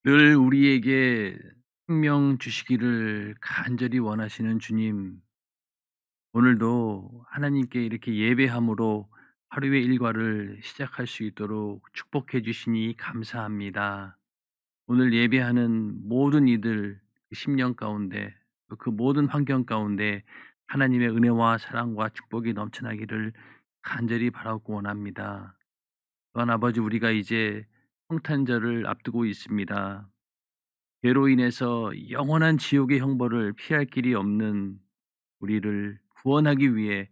늘 우리에게 생명 주시기를 간절히 원하시는 주님, 오늘도 하나님께 이렇게 예배함으로 하루의 일과를 시작할 수 있도록 축복해 주시니 감사합니다. 오늘 예배하는 모든 이들 그 심령 가운데 또 그 모든 환경 가운데 하나님의 은혜와 사랑과 축복이 넘쳐나기를 간절히 바라고 원합니다. 또한 아버지, 우리가 이제 성탄절을 앞두고 있습니다. 죄로 인해서 영원한 지옥의 형벌을 피할 길이 없는 우리를 구원하기 위해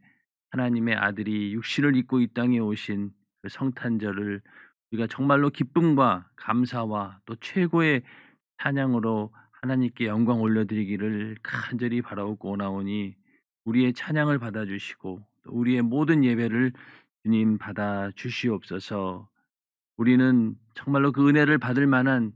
하나님의 아들이 육신을 입고 이 땅에 오신 그 성탄절을 우리가 정말로 기쁨과 감사와 또 최고의 찬양으로 하나님께 영광 올려드리기를 간절히 바라옵고 오나오니, 우리의 찬양을 받아주시고 또 우리의 모든 예배를 주님 받아 주시옵소서. 우리는 정말로 그 은혜를 받을 만한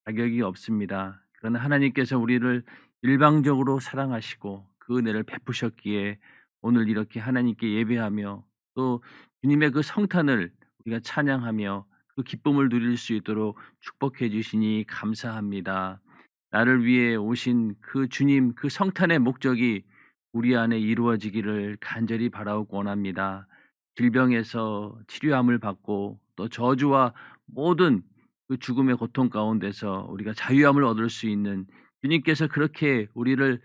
자격이 없습니다. 그러나 하나님께서 우리를 일방적으로 사랑하시고 그 은혜를 베푸셨기에 오늘 이렇게 하나님께 예배하며 또 주님의 그 성탄을 우리가 찬양하며 그 기쁨을 누릴 수 있도록 축복해 주시니 감사합니다. 나를 위해 오신 그 주님, 그 성탄의 목적이 우리 안에 이루어지기를 간절히 바라고 원합니다. 질병에서 치료함을 받고 또 저주와 모든 그 죽음의 고통 가운데서 우리가 자유함을 얻을 수 있는, 주님께서 그렇게 우리를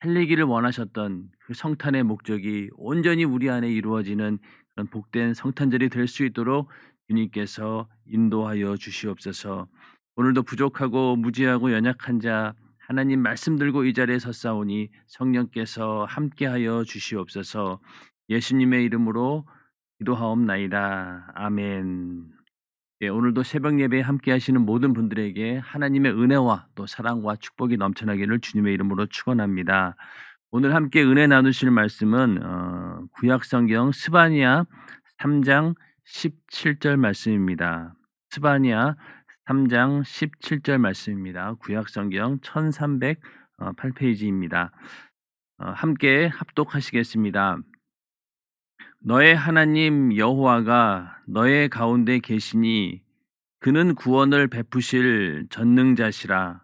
살리기를 원하셨던 그 성탄의 목적이 온전히 우리 안에 이루어지는 그런 복된 성탄절이 될 수 있도록 주님께서 인도하여 주시옵소서. 오늘도 부족하고 무지하고 연약한 자 하나님 말씀 들고 이 자리에 섰사오니 성령께서 함께하여 주시옵소서. 예수님의 이름으로 기도하옵나이다. 아멘. 예, 오늘도 새벽 예배에 함께 하시는 모든 분들에게 하나님의 은혜와 또 사랑과 축복이 넘쳐나기를 주님의 이름으로 축원합니다. 오늘 함께 은혜 나누실 말씀은 구약 성경 스바냐 3장 17절 말씀입니다. 스바냐 3장 17절 말씀입니다. 구약 성경 1308페이지입니다. 함께 합독하시겠습니다. 너의 하나님 여호와가 너의 가운데 계시니 그는 구원을 베푸실 전능자시라.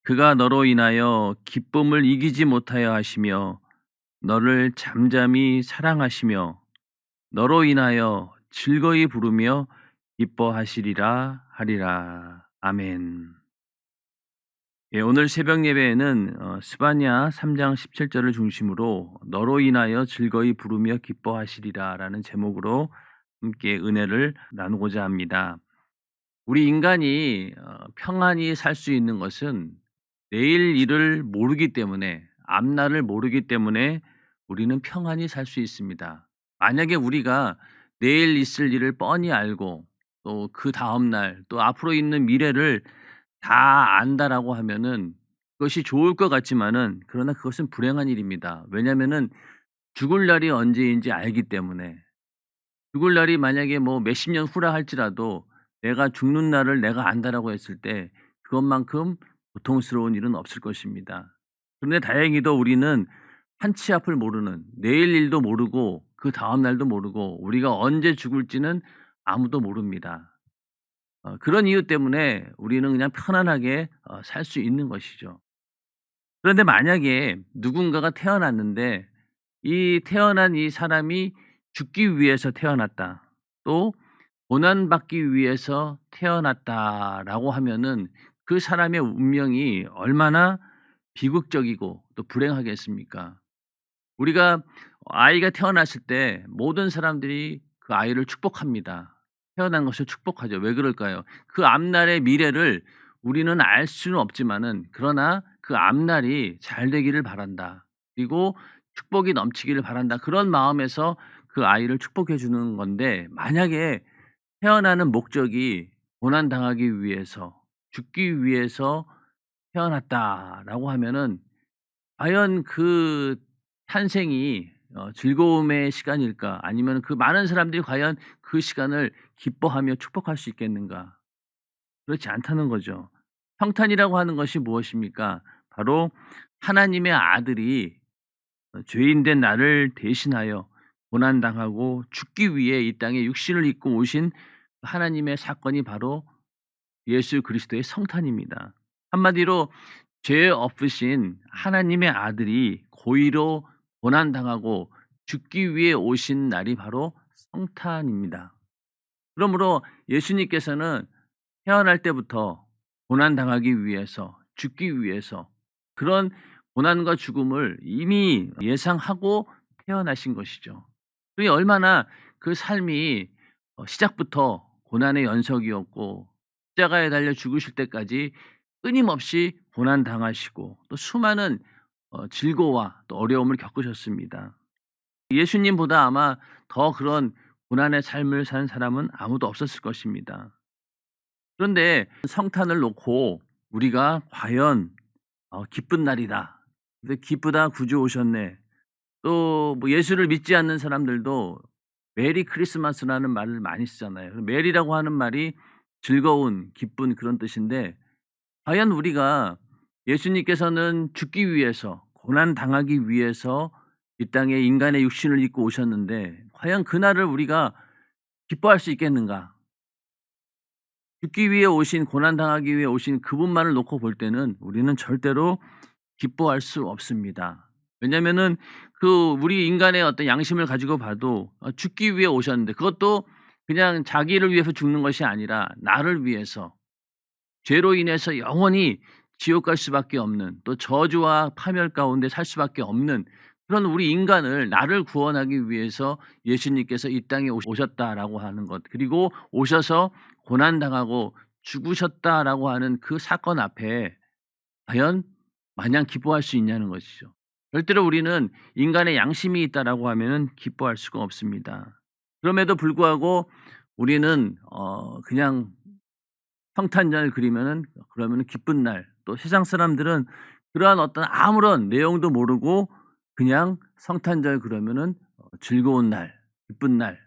그가 너로 인하여 기쁨을 이기지 못하여 하시며 너를 잠잠히 사랑하시며 너로 인하여 즐거이 부르며 기뻐하시리라 하리라. 아멘. 예, 오늘 새벽 예배에는 스바냐 3장 17절을 중심으로 너로 인하여 즐거이 부르며 기뻐하시리라라는 제목으로 함께 은혜를 나누고자 합니다. 우리 인간이 평안히 살 수 있는 것은 내일 일을 모르기 때문에, 앞날을 모르기 때문에 우리는 평안히 살 수 있습니다. 만약에 우리가 내일 있을 일을 뻔히 알고 또 그다음 날 또 앞으로 있는 미래를 다 안다라고 하면은 그것이 좋을 것 같지만은, 그러나 그것은 불행한 일입니다. 왜냐하면은 죽을 날이 언제인지 알기 때문에. 죽을 날이 만약에 뭐 몇십 년 후라 할지라도 내가 죽는 날을 내가 안다라고 했을 때 그것만큼 고통스러운 일은 없을 것입니다. 그런데 다행히도 우리는 한치 앞을 모르는, 내일 일도 모르고 그다음 날도 모르고 우리가 언제 죽을지는 아무도 모릅니다. 그런 이유 때문에 우리는 그냥 편안하게 살 수 있는 것이죠. 그런데 만약에 누군가가 태어났는데 이 태어난 이 사람이 죽기 위해서 태어났다, 또 고난받기 위해서 태어났다라고 하면은 그 사람의 운명이 얼마나 비극적이고 또 불행하겠습니까? 우리가 아이가 태어났을 때 모든 사람들이 그 아이를 축복합니다. 태어난 것을 축복하죠. 왜 그럴까요? 그 앞날의 미래를 우리는 알 수는 없지만은, 그러나 그 앞날이 잘 되기를 바란다. 그리고 축복이 넘치기를 바란다. 그런 마음에서 그 아이를 축복해 주는 건데, 만약에 태어나는 목적이 고난당하기 위해서, 죽기 위해서 태어났다라고 하면은 과연 그 탄생이 즐거움의 시간일까? 아니면 그 많은 사람들이 과연 그 시간을 기뻐하며 축복할 수 있겠는가? 그렇지 않다는 거죠. 평탄이라고 하는 것이 무엇입니까? 바로 하나님의 아들이 죄인 된 나를 대신하여 고난당하고 죽기 위해 이 땅에 육신을 입고 오신 하나님의 사건이 바로 예수 그리스도의 성탄입니다. 한마디로 죄 없으신 하나님의 아들이 고의로 고난당하고 죽기 위해 오신 날이 바로 성탄입니다. 그러므로 예수님께서는 태어날 때부터 고난당하기 위해서, 죽기 위해서 그런 고난과 죽음을 이미 예상하고 태어나신 것이죠. 그게 얼마나 그 삶이 시작부터 고난의 연속이었고 십자가에 달려 죽으실 때까지 끊임없이 고난당하시고 또 수많은 질고와 또 어려움을 겪으셨습니다. 예수님보다 아마 더 그런 고난의 삶을 산 사람은 아무도 없었을 것입니다. 그런데 성탄을 놓고 우리가 과연 기쁜 날이다. 근데 기쁘다 구주 오셨네. 또 뭐 예수를 믿지 않는 사람들도 메리 크리스마스라는 말을 많이 쓰잖아요. 메리라고 하는 말이 즐거운, 기쁜 그런 뜻인데 과연 우리가 예수님께서는 죽기 위해서 고난 당하기 위해서 이 땅에 인간의 육신을 입고 오셨는데 과연 그날을 우리가 기뻐할 수 있겠는가? 죽기 위해 오신 고난 당하기 위해 오신 그분만을 놓고 볼 때는 우리는 절대로 기뻐할 수 없습니다. 왜냐면은 우리 인간의 어떤 양심을 가지고 봐도 죽기 위해 오셨는데 그것도 그냥 자기를 위해서 죽는 것이 아니라 나를 위해서 죄로 인해서 영원히 지옥 갈 수밖에 없는 또 저주와 파멸 가운데 살 수밖에 없는 그런 우리 인간을 나를 구원하기 위해서 예수님께서 이 땅에 오셨다라고 하는 것 그리고 오셔서 고난당하고 죽으셨다라고 하는 그 사건 앞에 과연 마냥 기뻐할 수 있냐는 것이죠. 절대로 우리는 인간의 양심이 있다라고 하면은 기뻐할 수가 없습니다. 그럼에도 불구하고 우리는 그냥 성탄절 그러면은 기쁜 날, 또 세상 사람들은 그러한 어떤 아무런 내용도 모르고 그냥 성탄절 그러면은 즐거운 날, 기쁜 날,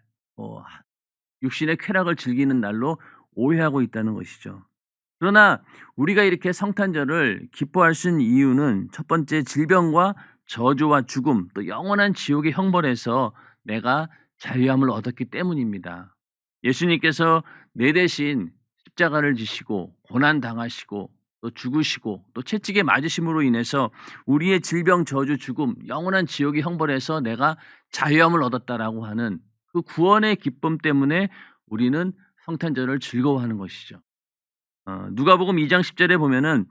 육신의 쾌락을 즐기는 날로 오해하고 있다는 것이죠. 그러나 우리가 이렇게 성탄절을 기뻐할 수 있는 이유는 첫 번째 질병과 저주와 죽음 또 영원한 지옥의 형벌에서 내가 자유함을 얻었기 때문입니다. 예수님께서 내 대신 십자가를 지시고 고난 당하시고 또 죽으시고 또 채찍에 맞으심으로 인해서 우리의 질병, 저주, 죽음, 영원한 지옥의 형벌에서 내가 자유함을 얻었다라고 하는 그 구원의 기쁨 때문에 우리는 성탄절을 즐거워하는 것이죠. 누가복음 2장 10절에 보면은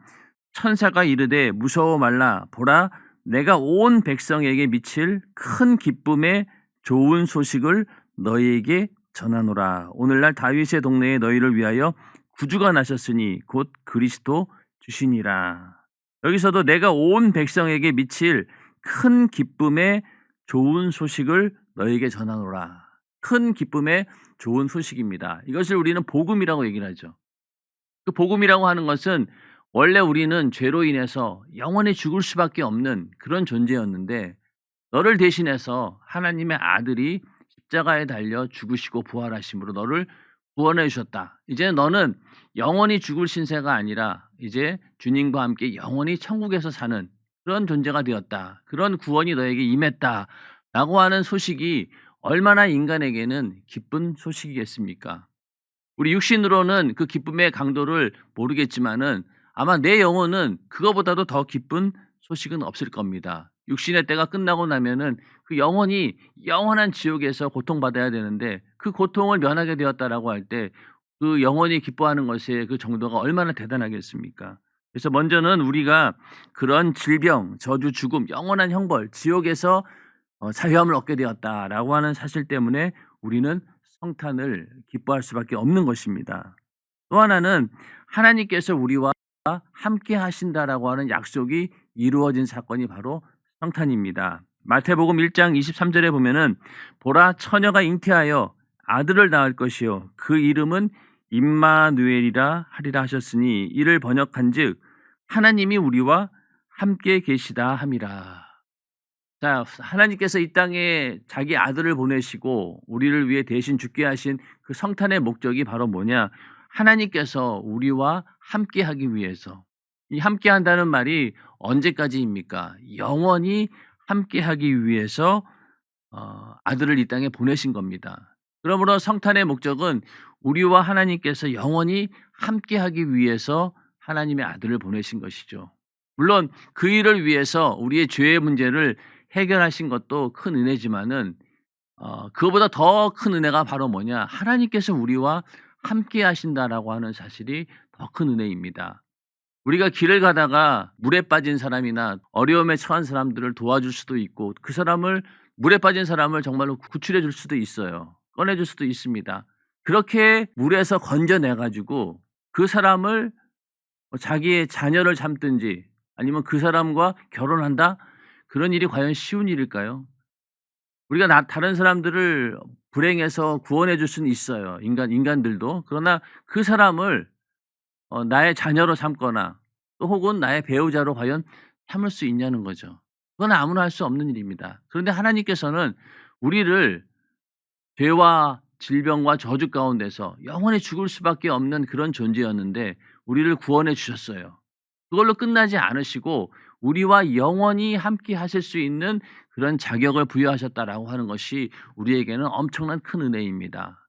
천사가 이르되 무서워 말라 보라 내가 온 백성에게 미칠 큰 기쁨의 좋은 소식을 너희에게 전하노라. 오늘날 다윗의 동네에 너희를 위하여 구주가 나셨으니 곧 그리스도 주시니라. 여기서도 내가 온 백성에게 미칠 큰 기쁨의 좋은 소식을 너희에게 전하노라. 큰 기쁨의 좋은 소식입니다. 이것을 우리는 복음이라고 얘기를 하죠. 그 복음이라고 하는 것은 원래 우리는 죄로 인해서 영원히 죽을 수밖에 없는 그런 존재였는데 너를 대신해서 하나님의 아들이 십자가에 달려 죽으시고 부활하심으로 너를 구원해 주셨다. 이제 너는 영원히 죽을 신세가 아니라 이제 주님과 함께 영원히 천국에서 사는 그런 존재가 되었다. 그런 구원이 너에게 임했다라고 하는 소식이 얼마나 인간에게는 기쁜 소식이겠습니까? 우리 육신으로는 그 기쁨의 강도를 모르겠지만은 아마 내 영혼은 그거보다도 더 기쁜 소식은 없을 겁니다. 육신의 때가 끝나고 나면은 그 영혼이 영원한 지옥에서 고통받아야 되는데 그 고통을 면하게 되었다라고 할 때 그 영혼이 기뻐하는 것의 그 정도가 얼마나 대단하겠습니까? 그래서 먼저는 우리가 그런 질병, 저주, 죽음, 영원한 형벌, 지옥에서 자유함을 얻게 되었다라고 하는 사실 때문에 우리는 성탄을 기뻐할 수밖에 없는 것입니다. 또 하나는 하나님께서 우리와 함께 하신다라고 하는 약속이 이루어진 사건이 바로 성탄입니다. 마태복음 1장 23절에 보면은 보라 처녀가 잉태하여 아들을 낳을 것이요 그 이름은 임마누엘이라 하리라 하셨으니 이를 번역한즉 하나님이 우리와 함께 계시다 함이라. 자, 하나님께서 이 땅에 자기 아들을 보내시고 우리를 위해 대신 죽게 하신 그 성탄의 목적이 바로 뭐냐? 하나님께서 우리와 함께 하기 위해서. 이 함께 한다는 말이 언제까지입니까? 영원히 함께 하기 위해서 아들을 이 땅에 보내신 겁니다. 그러므로 성탄의 목적은 우리와 하나님께서 영원히 함께하기 위해서 하나님의 아들을 보내신 것이죠. 물론 그 일을 위해서 우리의 죄의 문제를 해결하신 것도 큰 은혜지만은 그거보다 더 큰 은혜가 바로 뭐냐? 하나님께서 우리와 함께 하신다라고 하는 사실이 더 큰 은혜입니다. 우리가 길을 가다가 물에 빠진 사람이나 어려움에 처한 사람들을 도와줄 수도 있고 그 사람을 물에 빠진 사람을 정말로 구출해 줄 수도 있어요. 꺼내 줄 수도 있습니다. 그렇게 물에서 건져내 가지고 그 사람을 자기의 자녀를 삼든지 아니면 그 사람과 결혼한다? 그런 일이 과연 쉬운 일일까요? 우리가 다른 사람들을 불행해서 구원해 줄 수는 있어요. 인간들도. 그러나 그 사람을 나의 자녀로 삼거나 또 혹은 나의 배우자로 과연 삼을 수 있냐는 거죠. 그건 아무나 할 수 없는 일입니다. 그런데 하나님께서는 우리를 죄와 질병과 저주 가운데서 영원히 죽을 수밖에 없는 그런 존재였는데 우리를 구원해 주셨어요. 그걸로 끝나지 않으시고 우리와 영원히 함께 하실 수 있는 그런 자격을 부여하셨다라고 하는 것이 우리에게는 엄청난 큰 은혜입니다.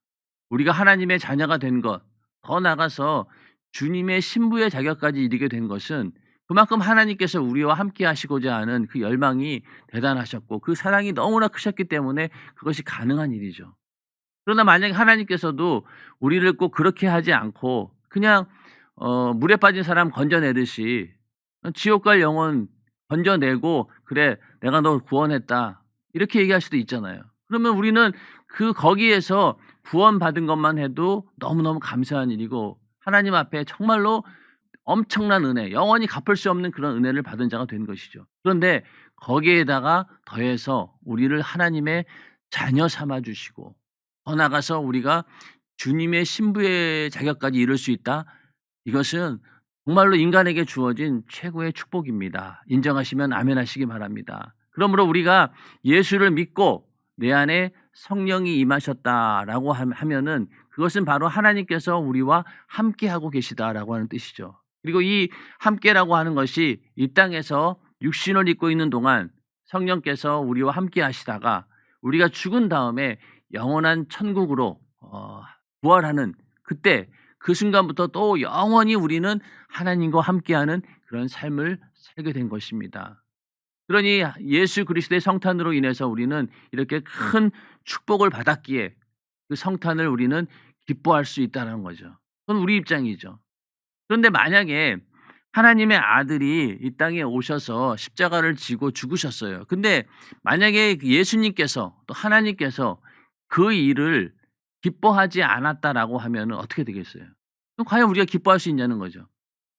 우리가 하나님의 자녀가 된 것, 더 나아가서 주님의 신부의 자격까지 이르게 된 것은 그만큼 하나님께서 우리와 함께 하시고자 하는 그 열망이 대단하셨고 그 사랑이 너무나 크셨기 때문에 그것이 가능한 일이죠. 그러나 만약에 하나님께서도 우리를 꼭 그렇게 하지 않고 그냥 물에 빠진 사람 건져내듯이 지옥 갈 영혼 건져내고 "그래 내가 너 구원했다." 이렇게 얘기할 수도 있잖아요. 그러면 우리는 거기에서 구원받은 것만 해도 너무너무 감사한 일이고 하나님 앞에 정말로 엄청난 은혜, 영원히 갚을 수 없는 그런 은혜를 받은 자가 된 것이죠. 그런데 거기에다가 더해서 우리를 하나님의 자녀 삼아 주시고 더 나아가서 우리가 주님의 신부의 자격까지 이룰 수 있다. 이것은 정말로 인간에게 주어진 최고의 축복입니다. 인정하시면 아멘 하시기 바랍니다. 그러므로 우리가 예수를 믿고 내 안에 성령이 임하셨다라고 하면은 그것은 바로 하나님께서 우리와 함께하고 계시다라고 하는 뜻이죠. 그리고 이 함께라고 하는 것이 이 땅에서 육신을 입고 있는 동안 성령께서 우리와 함께 하시다가 우리가 죽은 다음에 영원한 천국으로 부활하는 그때 그 순간부터 또 영원히 우리는 하나님과 함께하는 그런 삶을 살게 된 것입니다. 그러니 예수 그리스도의 성탄으로 인해서 우리는 이렇게 큰 축복을 받았기에 그 성탄을 우리는 기뻐할 수 있다는 거죠. 그건 우리 입장이죠. 그런데 만약에 하나님의 아들이 이 땅에 오셔서 십자가를 지고 죽으셨어요. 근데 만약에 예수님께서 또 하나님께서 그 일을 기뻐하지 않았다라고 하면 어떻게 되겠어요? 그럼 과연 우리가 기뻐할 수 있냐는 거죠.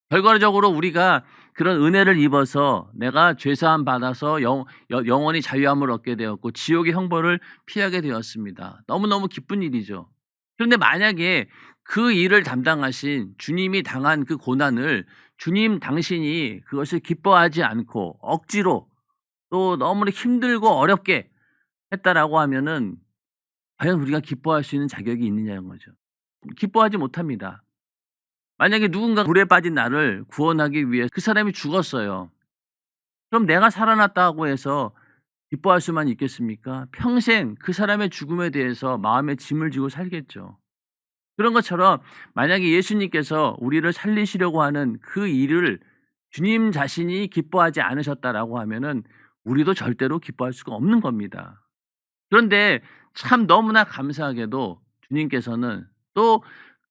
결과적으로 우리가 그런 은혜를 입어서 내가 죄사함 받아서 영원히 자유함을 얻게 되었고 지옥의 형벌을 피하게 되었습니다. 너무너무 기쁜 일이죠. 그런데 만약에 그 일을 담당하신 주님이 당한 그 고난을 주님 당신이 그것을 기뻐하지 않고 억지로 또 너무나 힘들고 어렵게 했다라고 하면은 과연 우리가 기뻐할 수 있는 자격이 있느냐는 거죠. 기뻐하지 못합니다. 만약에 누군가 물에 빠진 나를 구원하기 위해 그 사람이 죽었어요. 그럼 내가 살아났다고 해서 기뻐할 수만 있겠습니까? 평생 그 사람의 죽음에 대해서 마음에 짐을 지고 살겠죠. 그런 것처럼 만약에 예수님께서 우리를 살리시려고 하는 그 일을 주님 자신이 기뻐하지 않으셨다라고 하면은 우리도 절대로 기뻐할 수가 없는 겁니다. 그런데 참 너무나 감사하게도 주님께서는 또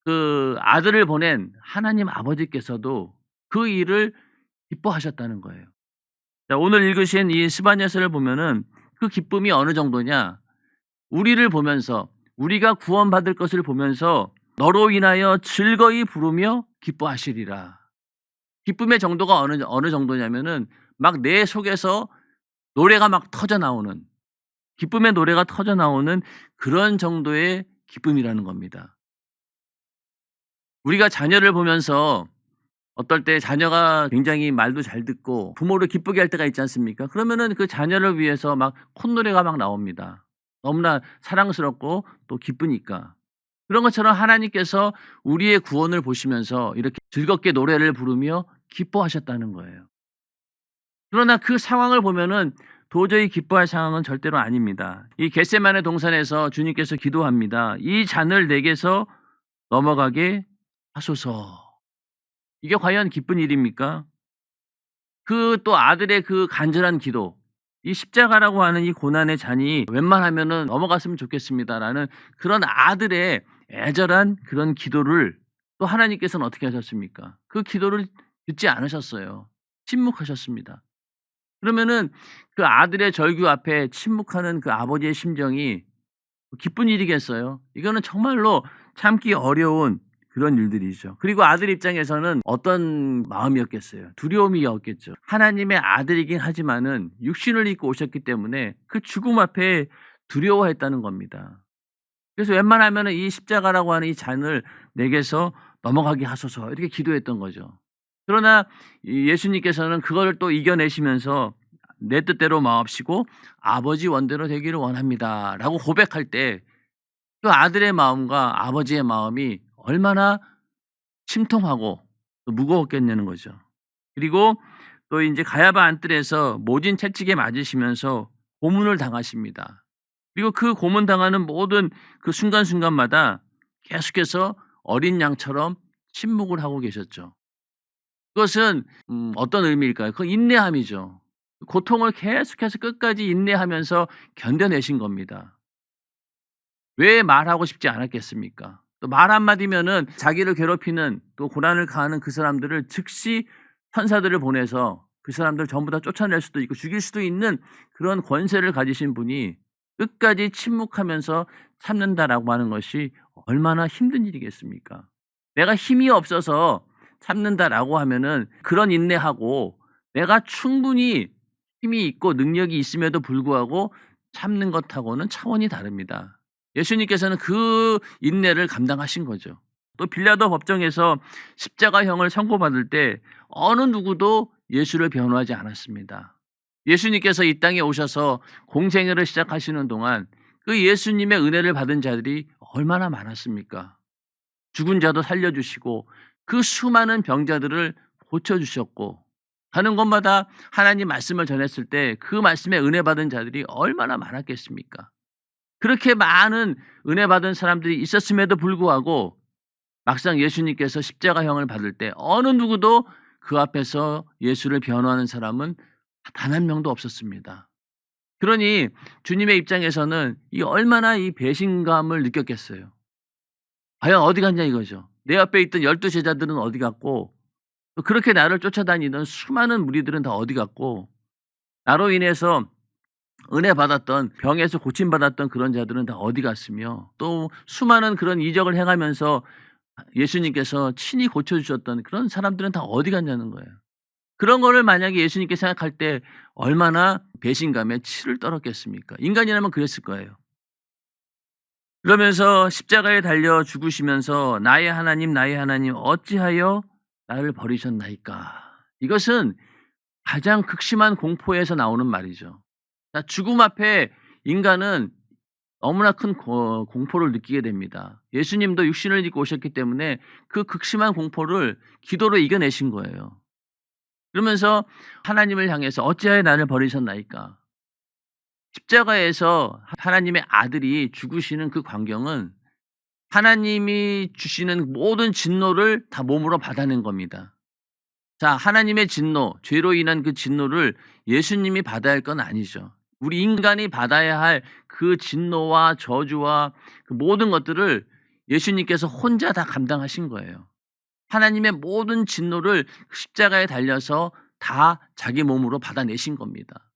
그 아들을 보낸 하나님 아버지께서도 그 일을 기뻐하셨다는 거예요. 자, 오늘 읽으신 이 스바냐서를 보면은 그 기쁨이 어느 정도냐? 우리를 보면서 우리가 구원받을 것을 보면서 너로 인하여 즐거이 부르며 기뻐하시리라. 기쁨의 정도가 어느 정도냐면은 막 내 속에서 노래가 막 터져 나오는 기쁨의 노래가 터져 나오는 그런 정도의 기쁨이라는 겁니다. 우리가 자녀를 보면서 어떨 때 자녀가 굉장히 말도 잘 듣고 부모를 기쁘게 할 때가 있지 않습니까? 그러면은 그 자녀를 위해서 막 콧노래가 막 나옵니다. 너무나 사랑스럽고 또 기쁘니까. 그런 것처럼 하나님께서 우리의 구원을 보시면서 이렇게 즐겁게 노래를 부르며 기뻐하셨다는 거예요. 그러나 그 상황을 보면은 도저히 기뻐할 상황은 절대로 아닙니다. 이 겟세마네 동산에서 주님께서 기도합니다. 이 잔을 내게서 넘어가게 하소서. 이게 과연 기쁜 일입니까? 그 또 아들의 그 간절한 기도, 이 십자가라고 하는 이 고난의 잔이 웬만하면은 넘어갔으면 좋겠습니다라는 그런 아들의 애절한 그런 기도를 또 하나님께서는 어떻게 하셨습니까? 그 기도를 듣지 않으셨어요. 침묵하셨습니다. 그러면은 그 아들의 절규 앞에 침묵하는 그 아버지의 심정이 기쁜 일이겠어요? 이거는 정말로 참기 어려운 그런 일들이죠. 그리고 아들 입장에서는 어떤 마음이었겠어요? 두려움이었겠죠. 하나님의 아들이긴 하지만은 육신을 입고 오셨기 때문에 그 죽음 앞에 두려워했다는 겁니다. 그래서 웬만하면은 이 십자가라고 하는 이 잔을 내게서 넘어가게 하소서 이렇게 기도했던 거죠. 그러나 이 예수님께서는 그걸 또 이겨내시면서 내 뜻대로 마옵시고 아버지 원대로 되기를 원합니다라고 고백할 때 그 아들의 마음과 아버지의 마음이 얼마나 심통하고 또 무거웠겠냐는 거죠. 그리고 또 인제 가야바 안뜰에서 모진 채찍에 맞으시면서 고문을 당하십니다. 그리고 그 고문당하는 모든 그 순간순간마다 계속해서 어린 양처럼 침묵을 하고 계셨죠. 그것은 어떤 의미일까요? 그 인내함이죠. 고통을 계속해서 끝까지 인내하면서 견뎌내신 겁니다. 왜 말하고 싶지 않았겠습니까? 또 말 한마디면은 자기를 괴롭히는 또 고난을 가하는 그 사람들을 즉시 천사들을 보내서 그 사람들 전부 다 쫓아낼 수도 있고 죽일 수도 있는 그런 권세를 가지신 분이 끝까지 침묵하면서 참는다라고 하는 것이 얼마나 힘든 일이겠습니까? 내가 힘이 없어서 참는다라고 하면은 그런 인내하고 내가 충분히 힘이 있고 능력이 있음에도 불구하고 참는 것하고는 차원이 다릅니다. 예수님께서는 그 인내를 감당하신 거죠. 또 빌라도 법정에서 십자가형을 선고받을 때 어느 누구도 예수를 변호하지 않았습니다. 예수님께서 이 땅에 오셔서 공생애를 시작하시는 동안 그 예수님의 은혜를 받은 자들이 얼마나 많았습니까? 죽은 자도 살려주시고 그 수많은 병자들을 고쳐주셨고 가는 곳마다 하나님 말씀을 전했을 때 그 말씀에 은혜 받은 자들이 얼마나 많았겠습니까? 그렇게 많은 은혜 받은 사람들이 있었음에도 불구하고 막상 예수님께서 십자가형을 받을 때 어느 누구도 그 앞에서 예수를 변호하는 사람은 단 한 명도 없었습니다. 그러니 주님의 입장에서는 이 얼마나 이 배신감을 느꼈겠어요. 과연 어디 갔냐 이거죠. 내 옆에 있던 12 제자들은 어디 갔고 또 그렇게 나를 쫓아다니던 수많은 무리들은 다 어디 갔고 나로 인해서 은혜 받았던 병에서 고침 받았던 그런 자들은 다 어디 갔으며 또 수많은 그런 이적을 행하면서 예수님께서 친히 고쳐 주셨던 그런 사람들은 다 어디 갔냐는 거예요. 그런 거를 만약에 예수님께 생각할 때 얼마나 배신감에 치를 떨었겠습니까? 인간이라면 그랬을 거예요. 그러면서 십자가에 달려 죽으시면서 나의 하나님 어찌하여 나를 버리셨나이까. 이것은 가장 극심한 공포에서 나오는 말이죠. 자, 죽음 앞에 인간은 너무나 큰 공포를 느끼게 됩니다. 예수님도 육신을 입고 오셨기 때문에 그 극심한 공포를 기도로 이겨내신 거예요. 그러면서 하나님을 향해서 어찌하여 나를 버리셨나이까. 십자가에서 하나님의 아들이 죽으시는 그 광경은 하나님이 주시는 모든 진노를 다 몸으로 받아낸 겁니다. 자, 하나님의 진노, 죄로 인한 그 진노를 예수님이 받아야 할 건 아니죠. 우리 인간이 받아야 할 그 진노와 저주와 그 모든 것들을 예수님께서 혼자 다 감당하신 거예요. 하나님의 모든 진노를 십자가에 달려서 다 자기 몸으로 받아내신 겁니다.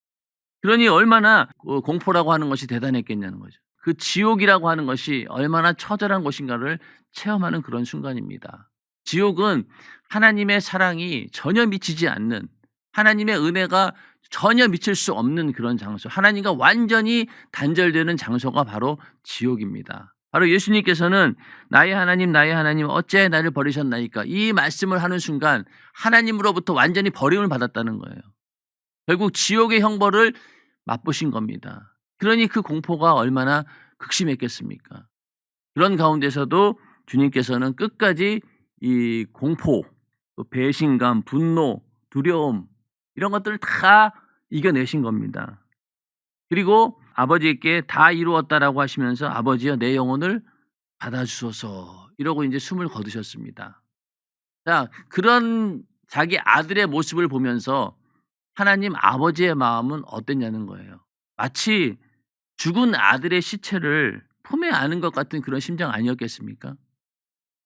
그러니 얼마나 공포라고 하는 것이 대단했겠냐는 거죠. 그 지옥이라고 하는 것이 얼마나 처절한 곳인가를 체험하는 그런 순간입니다. 지옥은 하나님의 사랑이 전혀 미치지 않는, 하나님의 은혜가 전혀 미칠 수 없는 그런 장소, 하나님과 완전히 단절되는 장소가 바로 지옥입니다. 바로 예수님께서는 나의 하나님 어찌하여 나를 버리셨나이까, 이 말씀을 하는 순간 하나님으로부터 완전히 버림을 받았다는 거예요. 결국 지옥의 형벌을 맛보신 겁니다. 그러니 그 공포가 얼마나 극심했겠습니까? 그런 가운데서도 주님께서는 끝까지 이 공포, 또 배신감, 분노, 두려움 이런 것들을 다 이겨내신 겁니다. 그리고 아버지께 다 이루었다라고 하시면서 아버지여 내 영혼을 받아주소서 이러고 이제 숨을 거두셨습니다. 자, 그런 자기 아들의 모습을 보면서 하나님 아버지의 마음은 어땠냐는 거예요. 마치 죽은 아들의 시체를 품에 안은 것 같은 그런 심정 아니었겠습니까?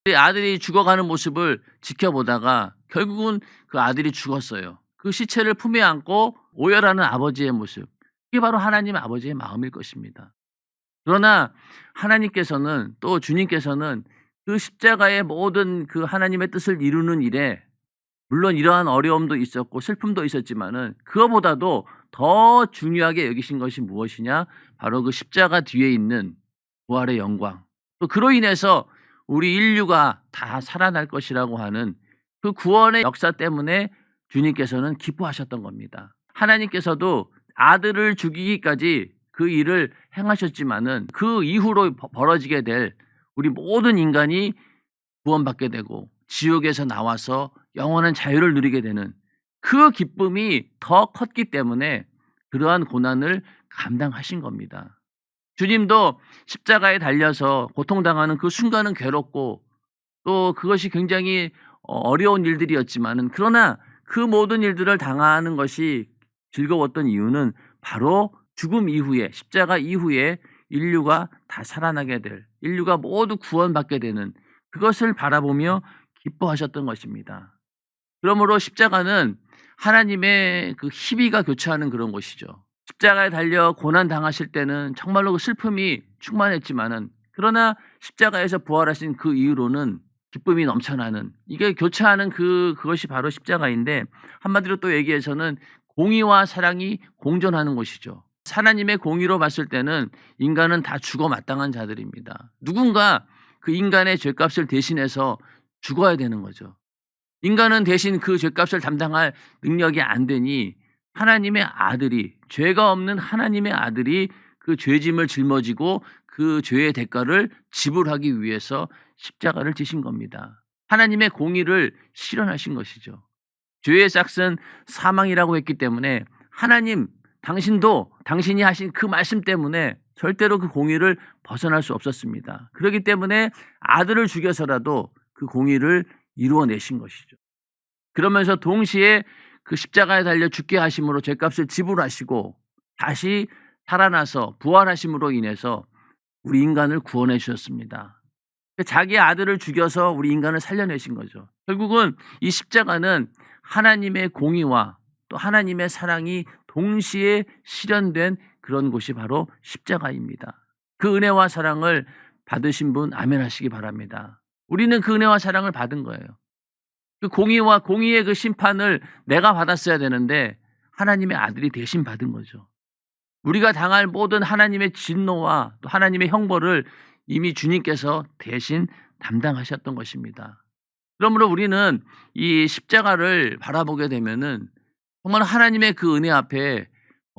그 아들이 죽어가는 모습을 지켜보다가 결국은 그 아들이 죽었어요. 그 시체를 품에 안고 오열하는 아버지의 모습. 이게 바로 하나님 아버지의 마음일 것입니다. 그러나 하나님께서는, 또 주님께서는 그 십자가의 모든 그 하나님의 뜻을 이루는 일에 물론 이러한 어려움도 있었고 슬픔도 있었지만은 그거보다도 더 중요하게 여기신 것이 무엇이냐? 바로 그 십자가 뒤에 있는 부활의 영광. 또 그로 인해서 우리 인류가 다 살아날 것이라고 하는 그 구원의 역사 때문에 주님께서는 기뻐하셨던 겁니다. 하나님께서도 아들을 죽이기까지 그 일을 행하셨지만은 그 이후로 벌어지게 될 우리 모든 인간이 구원받게 되고 지옥에서 나와서 영원한 자유를 누리게 되는 그 기쁨이 더 컸기 때문에 그러한 고난을 감당하신 겁니다. 주님도 십자가에 달려서 고통당하는 그 순간은 괴롭고 또 그것이 굉장히 어려운 일들이었지만은, 그러나 그 모든 일들을 당하는 것이 즐거웠던 이유는 바로 죽음 이후에, 십자가 이후에 인류가 다 살아나게 될, 인류가 모두 구원받게 되는 그것을 바라보며 기뻐하셨던 것입니다. 그러므로 십자가는 하나님의 그 희비가 교차하는 그런 곳이죠. 십자가에 달려 고난 당하실 때는 정말로 그 슬픔이 충만했지만은, 그러나 십자가에서 부활하신 그 이후로는 기쁨이 넘쳐나는, 이게 교차하는 그것이 바로 십자가인데, 한마디로 또 얘기해서는 공의와 사랑이 공존하는 곳이죠. 하나님의 공의로 봤을 때는 인간은 다 죽어 마땅한 자들입니다. 누군가 그 인간의 죄값을 대신해서 죽어야 되는 거죠. 인간은 대신 그 죄값을 담당할 능력이 안 되니 하나님의 아들이, 죄가 없는 하나님의 아들이 그 죄짐을 짊어지고 그 죄의 대가를 지불하기 위해서 십자가를 지신 겁니다. 하나님의 공의를 실현하신 것이죠. 죄의 싹은 사망이라고 했기 때문에 하나님, 당신도 당신이 하신 그 말씀 때문에 절대로 그 공의를 벗어날 수 없었습니다. 그렇기 때문에 아들을 죽여서라도 그 공의를 이루어내신 것이죠. 그러면서 동시에 그 십자가에 달려 죽게 하심으로 죄값을 지불하시고 다시 살아나서 부활하심으로 인해서 우리 인간을 구원해 주셨습니다. 자기 아들을 죽여서 우리 인간을 살려내신 거죠. 결국은 이 십자가는 하나님의 공의와 또 하나님의 사랑이 동시에 실현된 그런 곳이 바로 십자가입니다. 그 은혜와 사랑을 받으신 분 아멘 하시기 바랍니다. 우리는 그 은혜와 사랑을 받은 거예요. 그 공의와 공의의 그 심판을 내가 받았어야 되는데 하나님의 아들이 대신 받은 거죠. 우리가 당할 모든 하나님의 진노와 또 하나님의 형벌을 이미 주님께서 대신 담당하셨던 것입니다. 그러므로 우리는 이 십자가를 바라보게 되면은 정말 하나님의 그 은혜 앞에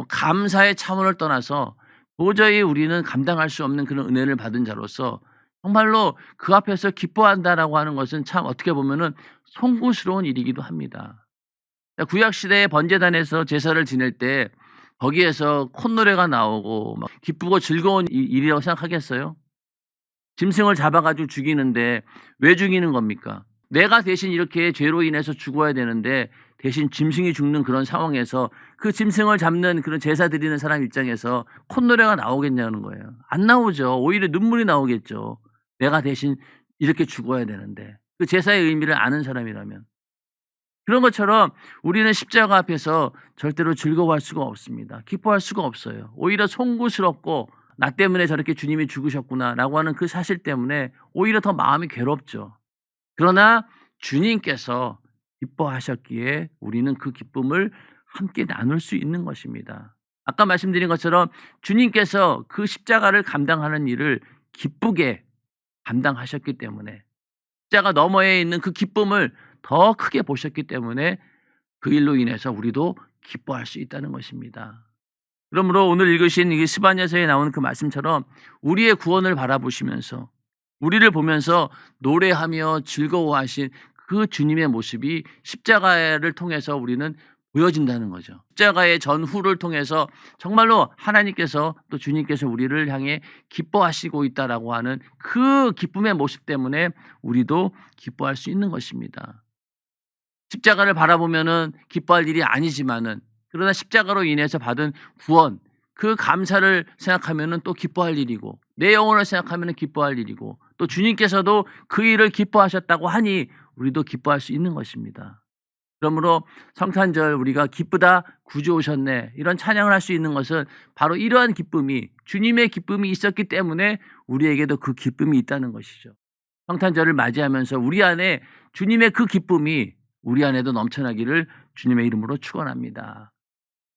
감사의 차원을 떠나서 도저히 우리는 감당할 수 없는 그런 은혜를 받은 자로서 정말로 그 앞에서 기뻐한다라고 하는 것은 참 어떻게 보면은 송구스러운 일이기도 합니다. 구약시대의 번제단에서 제사를 지낼 때 거기에서 콧노래가 나오고 막 기쁘고 즐거운 일이라고 생각하겠어요? 짐승을 잡아가지고 죽이는데 왜 죽이는 겁니까? 내가 대신 이렇게 죄로 인해서 죽어야 되는데 대신 짐승이 죽는 그런 상황에서 그 짐승을 잡는 그런 제사 드리는 사람 입장에서 콧노래가 나오겠냐는 거예요. 안 나오죠. 오히려 눈물이 나오겠죠. 내가 대신 이렇게 죽어야 되는데, 그 제사의 의미를 아는 사람이라면. 그런 것처럼 우리는 십자가 앞에서 절대로 즐거워할 수가 없습니다. 기뻐할 수가 없어요. 오히려 송구스럽고 나 때문에 저렇게 주님이 죽으셨구나라고 하는 그 사실 때문에 오히려 더 마음이 괴롭죠. 그러나 주님께서 기뻐하셨기에 우리는 그 기쁨을 함께 나눌 수 있는 것입니다. 아까 말씀드린 것처럼 주님께서 그 십자가를 감당하는 일을 기쁘게 감당하셨기 때문에, 십자가 너머에 있는 그 기쁨을 더 크게 보셨기 때문에 그 일로 인해서 우리도 기뻐할 수 있다는 것입니다. 그러므로 오늘 읽으신 이 스바냐서에 나오는 그 말씀처럼 우리의 구원을 바라보시면서 우리를 보면서 노래하며 즐거워하신 그 주님의 모습이 십자가를 통해서 우리는 보여진다는 거죠. 십자가의 전후를 통해서 정말로 하나님께서 또 주님께서 우리를 향해 기뻐하시고 있다라고 하는 그 기쁨의 모습 때문에 우리도 기뻐할 수 있는 것입니다. 십자가를 바라보면은 기뻐할 일이 아니지만은, 그러나 십자가로 인해서 받은 구원, 그 감사를 생각하면은 또 기뻐할 일이고, 내 영혼을 생각하면은 기뻐할 일이고, 또 주님께서도 그 일을 기뻐하셨다고 하니 우리도 기뻐할 수 있는 것입니다. 그러므로 성탄절 우리가 기쁘다 구주 오셨네 이런 찬양을 할 수 있는 것은 바로 이러한 기쁨이, 주님의 기쁨이 있었기 때문에 우리에게도 그 기쁨이 있다는 것이죠. 성탄절을 맞이하면서 우리 안에 주님의 그 기쁨이 우리 안에도 넘쳐나기를 주님의 이름으로 축원합니다.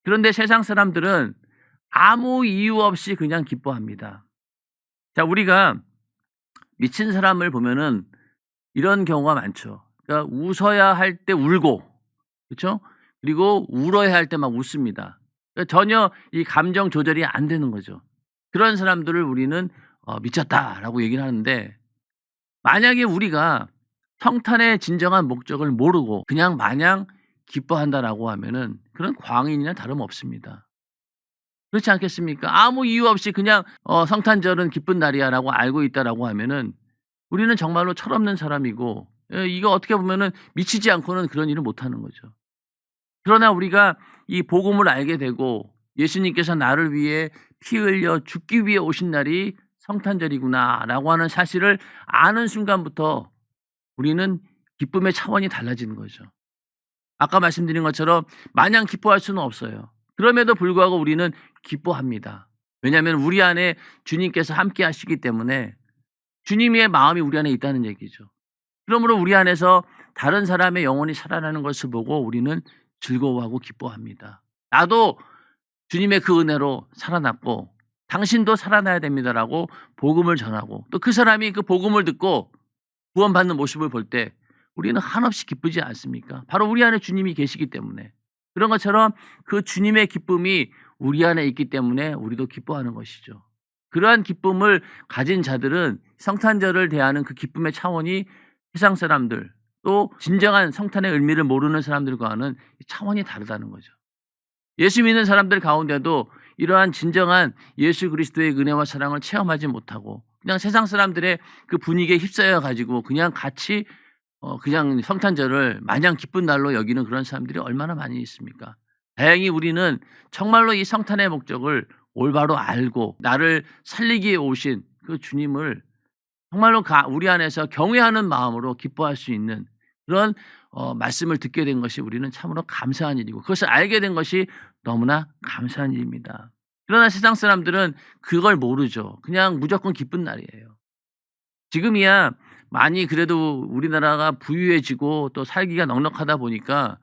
그런데 세상 사람들은 아무 이유 없이 그냥 기뻐합니다. 자, 우리가 미친 사람을 보면은 이런 경우가 많죠. 그러니까 웃어야 할 때 울고, 그렇죠? 그리고 울어야 할 때 막 웃습니다. 그러니까 전혀 이 감정 조절이 안 되는 거죠. 그런 사람들을 우리는 미쳤다라고 얘기를 하는데, 만약에 우리가 성탄의 진정한 목적을 모르고 그냥 마냥 기뻐한다라고 하면은 그런 광인이나 다름없습니다. 그렇지 않겠습니까? 아무 이유 없이 그냥 성탄절은 기쁜 날이야라고 알고 있다라고 하면은 우리는 정말로 철없는 사람이고, 이거 어떻게 보면은 미치지 않고는 그런 일을 못 하는 거죠. 그러나 우리가 이 복음을 알게 되고 예수님께서 나를 위해 피 흘려 죽기 위해 오신 날이 성탄절이구나라고 하는 사실을 아는 순간부터 우리는 기쁨의 차원이 달라지는 거죠. 아까 말씀드린 것처럼 마냥 기뻐할 수는 없어요. 그럼에도 불구하고 우리는 기뻐합니다. 왜냐하면 우리 안에 주님께서 함께 하시기 때문에 주님의 마음이 우리 안에 있다는 얘기죠. 그러므로 우리 안에서 다른 사람의 영혼이 살아나는 것을 보고 우리는 즐거워하고 기뻐합니다. 나도 주님의 그 은혜로 살아났고 당신도 살아나야 됩니다라고 복음을 전하고, 또 그 사람이 그 복음을 듣고 구원받는 모습을 볼 때 우리는 한없이 기쁘지 않습니까? 바로 우리 안에 주님이 계시기 때문에. 그런 것처럼 그 주님의 기쁨이 우리 안에 있기 때문에 우리도 기뻐하는 것이죠. 그러한 기쁨을 가진 자들은 성탄절을 대하는 그 기쁨의 차원이 세상 사람들, 또 진정한 성탄의 의미를 모르는 사람들과는 차원이 다르다는 거죠. 예수 믿는 사람들 가운데도 이러한 진정한 예수 그리스도의 은혜와 사랑을 체험하지 못하고 그냥 세상 사람들의 그 분위기에 휩싸여 가지고 그냥 같이 그냥 성탄절을 마냥 기쁜 날로 여기는 그런 사람들이 얼마나 많이 있습니까? 다행히 우리는 정말로 이 성탄의 목적을 올바로 알고 나를 살리기 위해 오신 그 주님을 정말로 우리 안에서 경외하는 마음으로 기뻐할 수 있는 그런 말씀을 듣게 된 것이 우리는 참으로 감사한 일이고, 그것을 알게 된 것이 너무나 감사한 일입니다. 그러나 세상 사람들은 그걸 모르죠. 그냥 무조건 기쁜 날이에요. 지금이야 많이 그래도 우리나라가 부유해지고 또 살기가 넉넉하다 보니까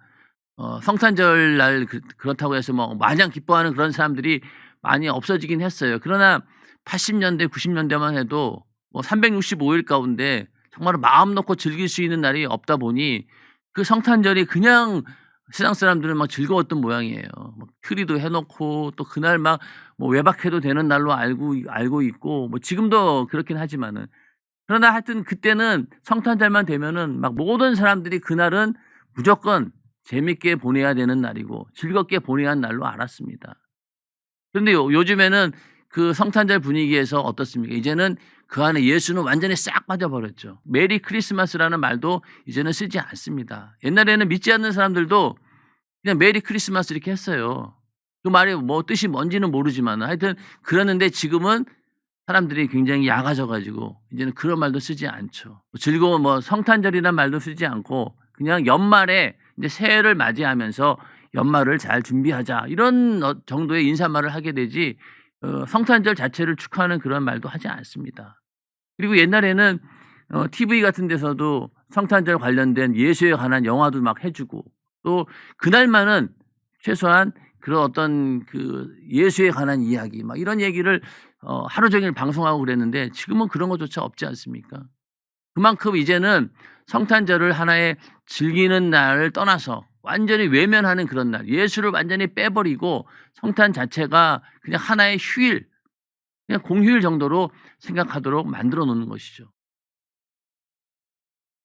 성탄절 날 그렇다고 해서 뭐 마냥 기뻐하는 그런 사람들이 많이 없어지긴 했어요. 그러나 80년대 90년대만 해도 뭐 365일 가운데 정말 마음 놓고 즐길 수 있는 날이 없다 보니 그 성탄절이 그냥 세상 사람들은 막 즐거웠던 모양이에요. 막 트리도 해놓고 또 그날 막 뭐 외박해도 되는 날로 알고 있고, 뭐 지금도 그렇긴 하지만은, 그러나 하여튼 그때는 성탄절만 되면은 막 모든 사람들이 그날은 무조건 재밌게 보내야 되는 날이고 즐겁게 보내야 하는 날로 알았습니다. 그런데 요즘에는 그 성탄절 분위기에서 어떻습니까? 이제는 그 안에 예수는 완전히 싹 빠져버렸죠. 메리 크리스마스라는 말도 이제는 쓰지 않습니다. 옛날에는 믿지 않는 사람들도 그냥 메리 크리스마스 이렇게 했어요. 그 말이 뭐 뜻이 뭔지는 모르지만 하여튼 그러는데 지금은 사람들이 굉장히 약아져 가지고 이제는 그런 말도 쓰지 않죠. 즐거운 뭐 성탄절이라는 말도 쓰지 않고 그냥 연말에 이제 새해를 맞이하면서 연말을 잘 준비하자 이런 정도의 인사말을 하게 되지 성탄절 자체를 축하하는 그런 말도 하지 않습니다. 그리고 옛날에는 TV 같은 데서도 성탄절 관련된 예수에 관한 영화도 막 해주고, 또 그날만은 최소한 그런 어떤 그 예수에 관한 이야기 막 이런 얘기를 하루 종일 방송하고 그랬는데 지금은 그런 것조차 없지 않습니까? 그만큼 이제는 성탄절을 하나의 즐기는 날을 떠나서 완전히 외면하는 그런 날, 예수를 완전히 빼버리고 성탄 자체가 그냥 하나의 휴일, 그냥 공휴일 정도로 생각하도록 만들어 놓는 것이죠.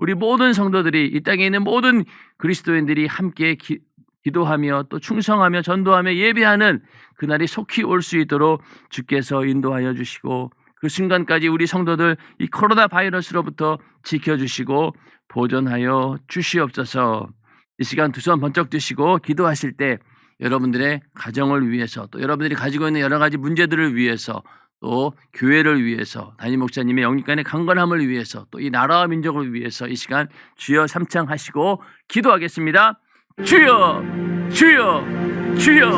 우리 모든 성도들이, 이 땅에 있는 모든 그리스도인들이 함께 기도하며 또 충성하며 전도하며 예배하는 그날이 속히 올 수 있도록 주께서 인도하여 주시고, 그 순간까지 우리 성도들 이 코로나 바이러스로부터 지켜주시고 보존하여 주시옵소서. 이 시간 두 손 번쩍 드시고 기도하실 때 여러분들의 가정을 위해서, 또 여러분들이 가지고 있는 여러 가지 문제들을 위해서, 또 교회를 위해서, 담임 목사님의 영육간의 강건함을 위해서, 또 이 나라와 민족을 위해서 이 시간 주여 삼창하시고 기도하겠습니다. 주여, 주여, 주여.